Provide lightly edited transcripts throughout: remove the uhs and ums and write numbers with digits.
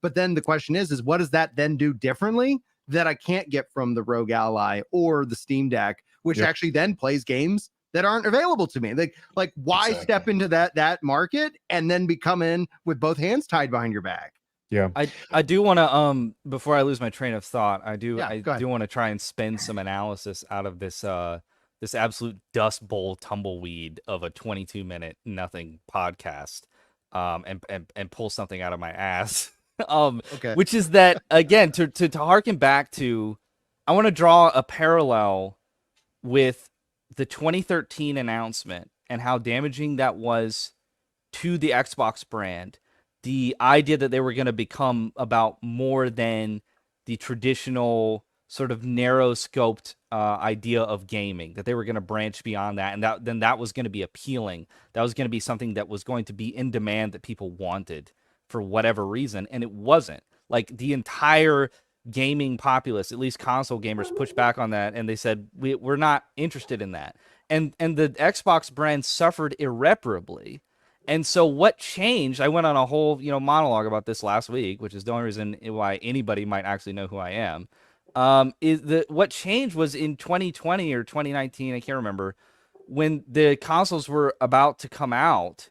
But then the question is what does that then do differently that I can't get from the Rogue Ally or the Steam Deck, which actually then plays games that aren't available to me? Like why step into that market and then be come in with both hands tied behind your back? Yeah, I do want to before I lose my train of thought, I do want to try and spin some analysis out of this this absolute dust bowl tumbleweed of a 22-minute nothing podcast, and pull something out of my ass. Which is that, again, to harken back to, I want to draw a parallel with the 2013 announcement and how damaging that was to the Xbox brand. The idea that they were going to become about more than the traditional sort of narrow scoped idea of gaming, that they were going to branch beyond that. And that was going to be appealing. That was going to be something that was going to be in demand, that people wanted for whatever reason. And it wasn't. Like, the entire gaming populace, at least console gamers, pushed back on that. And they said, we're not interested in that. And the Xbox brand suffered irreparably. And so what changed, I went on a whole, monologue about this last week, which is the only reason why anybody might actually know who I am, what changed was in 2020 or 2019, I can't remember, when the consoles were about to come out,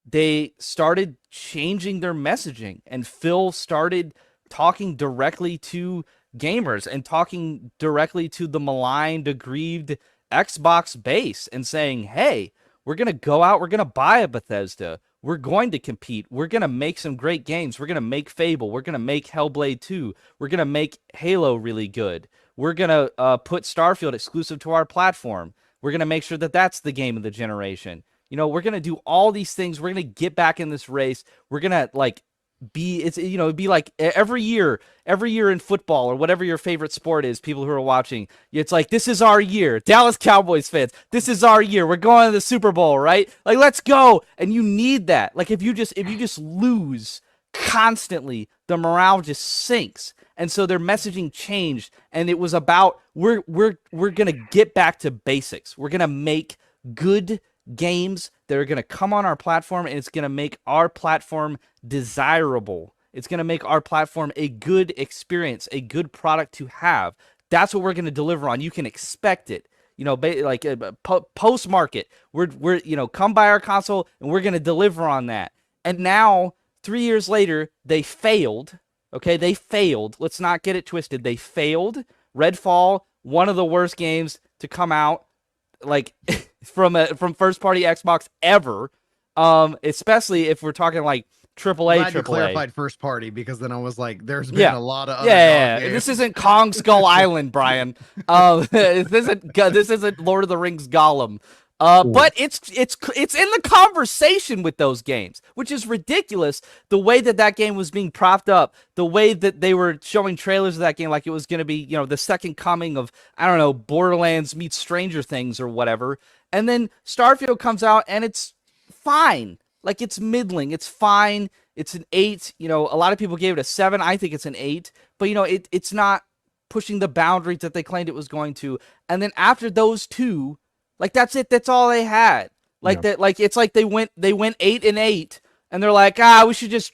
they started changing their messaging, and Phil started talking directly to gamers and talking directly to the maligned, aggrieved Xbox base and saying, hey, we're going to go out, we're going to buy a Bethesda, we're going to compete, we're going to make some great games, we're going to make Fable, we're going to make Hellblade 2, we're going to make Halo really good, we're going to put Starfield exclusive to our platform, we're going to make sure that that's the game of the generation. We're going to do all these things, we're going to get back in this race, we're going to, it'd be like every year in football or whatever your favorite sport is, people who are watching, it's like, this is our year. Dallas Cowboys fans, this is our year. We're going to the Super Bowl, right? Like, let's go. And you need that. Like, if you just lose constantly, the morale just sinks. And so their messaging changed, and it was about, we're going to get back to basics. We're going to make good games that are going to come on our platform, and it's going to make our platform desirable. It's going to make our platform a good experience, a good product to have. That's what we're going to deliver on. You can expect it. Post market, we're come buy our console, and we're going to deliver on that. And now, 3 years later, they failed. Okay, they failed. Let's not get it twisted. They failed. Redfall, one of the worst games to come out, like, from first party Xbox ever, especially if we're talking like AAA. You clarified first party, because then I was like, there's been a lot of other games. This isn't Kong Skull Island, Brian. This isn't Lord of the Rings Gollum. But it's in the conversation with those games, which is ridiculous. The way that game was being propped up, the way that they were showing trailers of that game like it was going to be, the second coming of, I don't know, Borderlands meets Stranger Things or whatever. And then Starfield comes out and it's fine. Like, it's middling. It's fine. It's an 8. A lot of people gave it a 7. I think it's an 8. But, it's not pushing the boundaries that they claimed it was going to. And then after those two, like, that's it. That's all they had. Like, that. Like, it's like they went 8-8, and they're like, we should just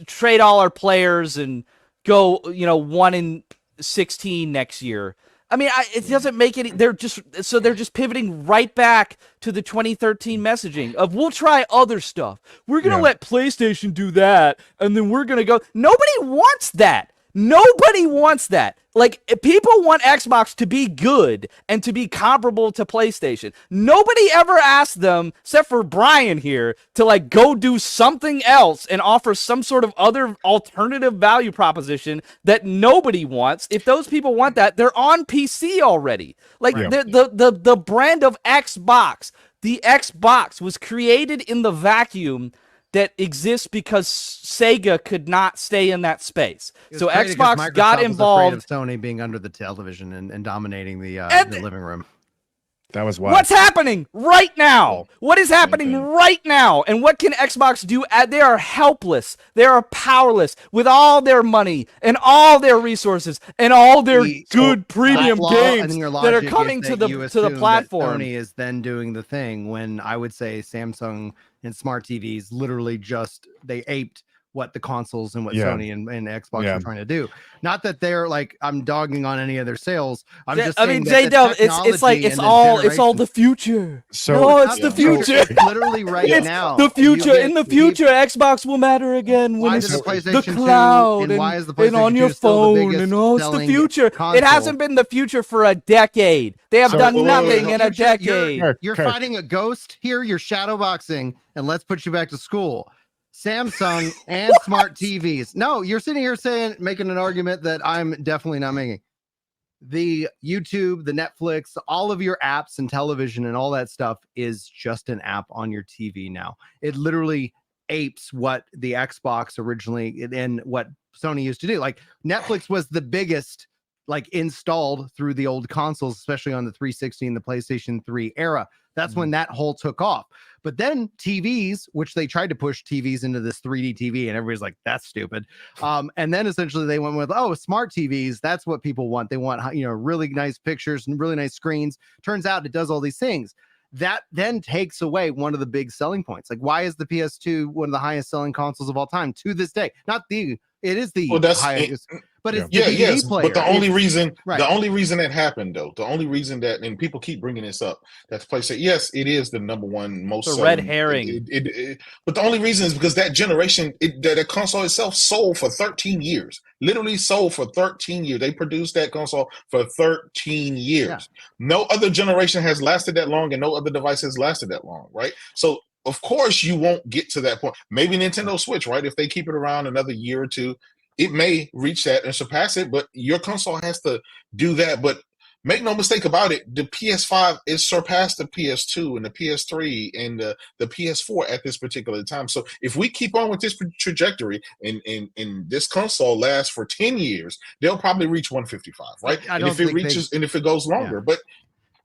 trade all our players and go, 1-16 next year. I mean, it doesn't make any. They're just pivoting right back to the 2013 messaging of, we'll try other stuff. We're gonna let PlayStation do that, and then we're gonna go. Nobody wants that. Nobody wants that. Like, if people want Xbox to be good and to be comparable to PlayStation. Nobody ever asked them, except for Brian here, to, like, go do something else and offer some sort of other alternative value proposition that nobody wants. If those people want that, they're on PC already. Like, the brand of Xbox, the Xbox was created in the vacuum that exists because Sega could not stay in that space. So Xbox got involved. Was afraid of Sony being under the television and dominating the living room. That was why. What's happening right now? What is happening right now? And what can Xbox do? They are helpless. They are powerless with all their money and all their resources and all their good premium games that are coming to the platform. Sony is then doing the thing when I would say Samsung and smart TVs literally they aped what the consoles and what Sony and Xbox are trying to do. Not that they're like I'm dogging on any of their sales. I'm just saying J-Dub, it's like it's all the future. So no, it's the future. Literally right now. The future. In the future, Xbox will matter again when it's the cloud and on your phone and it's the future. It hasn't been the future for a decade. They have done nothing in a decade. You're fighting a ghost here. You're shadowboxing, and let's put you back to school. Samsung and smart TVs. No, you're sitting here making an argument that I'm definitely not making. The YouTube, the Netflix, all of your apps and television and all that stuff is just an app on your TV now. It literally apes what the Xbox originally and what Sony used to do. Like Netflix was the biggest like installed through the old consoles, especially on the 360 and the PlayStation 3 era. That's when that whole took off. But then TVs, which they tried to push TVs into this 3D TV, and everybody's like, that's stupid. And then essentially they went with, smart TVs. That's what people want. They want, really nice pictures and really nice screens. Turns out it does all these things. That then takes away one of the big selling points. Like, why is the PS2 one of the highest selling consoles of all time to this day? It is the highest. But it's the player. But the only reason that happened, though, the only reason that, and people keep bringing this up, that's PlayStation. Yes, it is the number one most. The red herring. But the only reason is because that generation, the console itself sold for 13 years. Literally sold for 13 years. They produced that console for 13 years. Yeah. No other generation has lasted that long, and no other device has lasted that long, right? So of course you won't get to that point. Maybe Nintendo Switch, right? If they keep it around another year or two, it may reach that and surpass it, but your console has to do that. But make no mistake about it, the PS5 is surpassed the PS2 and the PS3 and the PS4 at this particular time. So if we keep on with this trajectory and this console lasts for 10 years, they'll probably reach 155, right? And if it reaches and if it goes longer, but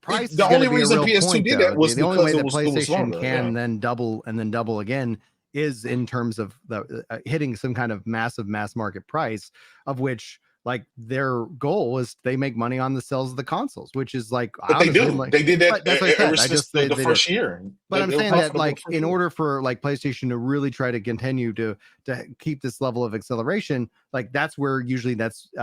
the only reason PS2 did that was the because only way it was PlayStation longer, can then double again is in terms of the hitting some kind of massive mass market price, of which like their goal is they make money on the sales of the consoles, which is like, but they do. They did that ever since the first year. But I'm saying that like in order for like PlayStation to really try to continue to keep this level of acceleration, like that's where usually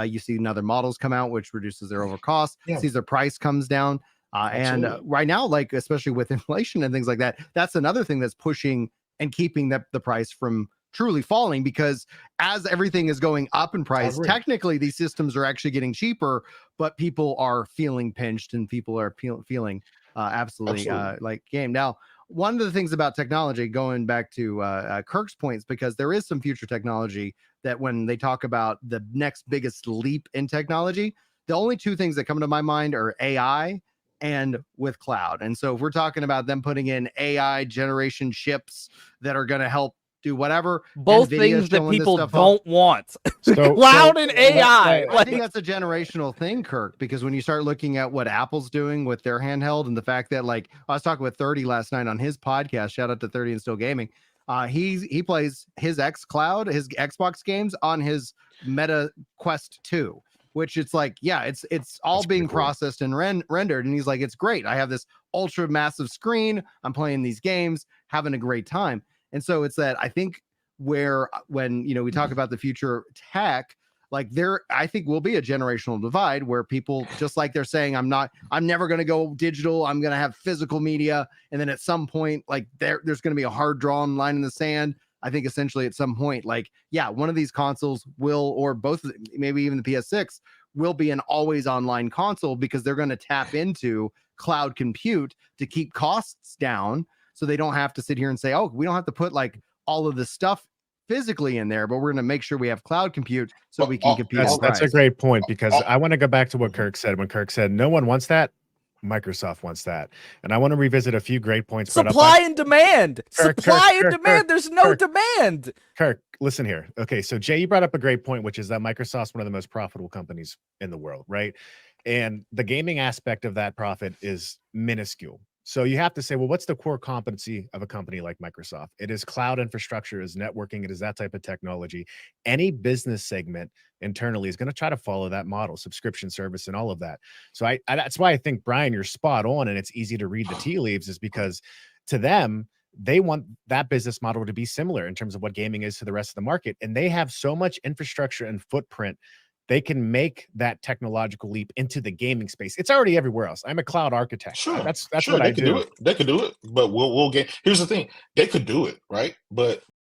you see another models come out, which reduces their overall cost, sees their price comes down. And right now, like especially with inflation and things like that, that's another thing that's pushing and keeping the price from truly falling, because as everything is going up in price, technically these systems are actually getting cheaper, but people are feeling pinched and people are feeling absolutely like game. Now, one of the things about technology, going back to Kirk's points, because there is some future technology that when they talk about the next biggest leap in technology, the only two things that come to my mind are AI and with cloud. And so if we're talking about them putting in AI generation chips that are going to help do whatever, both things that people don't want, cloud and AI. I think that's a generational thing, Kirk, because when you start looking at what Apple's doing with their handheld and the fact that, like, I was talking with 30 last night on his podcast, shout out to 30 and Still Gaming. He plays his xCloud, his Xbox games on his Meta Quest 2. Which it's like, it's all being processed and rendered. And he's like, it's great. I have this ultra massive screen. I'm playing these games, having a great time. And so it's that I think when we talk about the future tech, like I think will be a generational divide where people, just like they're saying, I'm never going to go digital. I'm going to have physical media. And then at some point, like there's going to be a hard drawn line in the sand. I think essentially at some point, like, one of these consoles will, or both, maybe even the PS6 will be an always online console, because they're going to tap into cloud compute to keep costs down. So they don't have to sit here and say, we don't have to put like all of the stuff physically in there, but we're going to make sure we have cloud compute so we can compete. That's a great point, because I want to go back to what Kirk said when Kirk said no one wants that. Microsoft wants that. And I want to revisit a few great points. Supply and demand. Supply and demand. There's no demand. Kirk, listen here. Okay, so Jay, you brought up a great point, which is that Microsoft's one of the most profitable companies in the world, right? And the gaming aspect of that profit is minuscule. So you have to say, well, what's the core competency of a company like Microsoft? It is cloud infrastructure, it is networking, it is that type of technology. Any business segment internally is going to try to follow that model, subscription service and all of that. So I that's why I think, Brian, you're spot on, and it's easy to read the tea leaves, is because to them, they want that business model to be similar in terms of what gaming is to the rest of the market. And they have so much infrastructure and footprint. They can make that technological leap into the gaming space. It's already everywhere else. I'm a cloud architect. Sure, That's sure, what they I could do. do it. They could do it, but we'll get. Here's the thing: they could do it, right? But